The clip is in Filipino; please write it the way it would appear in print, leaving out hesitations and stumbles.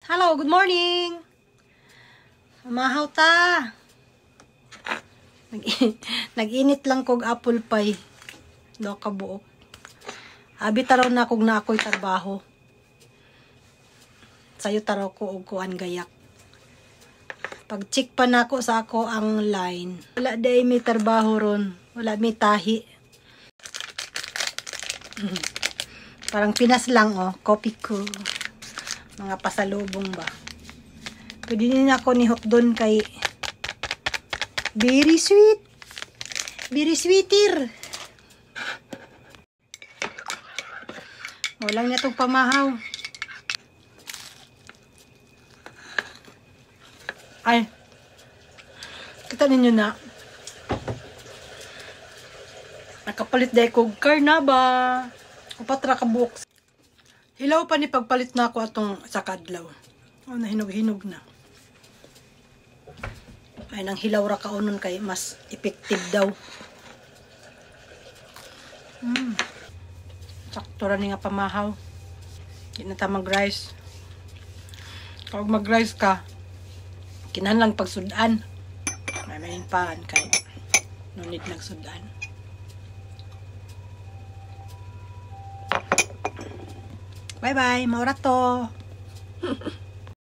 Hello, good morning. Mahaw ta. Nag-init lang kog apple pie. Do ka buok. Abi taraw na kog na ako'y trabaho. Sayo taraw ko og kuan gayak. Pag-check pa nako sa ako ang line. Wala day may trabaho ron. Wala may tahi. Parang Pinas lang copy ko. Mga pasalubong ba. Pwede din ako ni hook doon kay very sweet. Very sweeter. Walang niya itong pamahaw. Ay. Kita ninyo na. Nakapalit dahil kong karnaba. Kupatra ka buok. Hilaw pa ni pagpalit na ako atong sa kadlaw. Nahinog-hinog na. Ay nang hilaw ra kaunon kay mas effective daw. Sakto ra ni nga pamahaw. Di na ta mag-rice. Kapag mag-rice ka, kinahanglan pagsudan. May paan kay no need nagsudan. Bye-bye, maura to.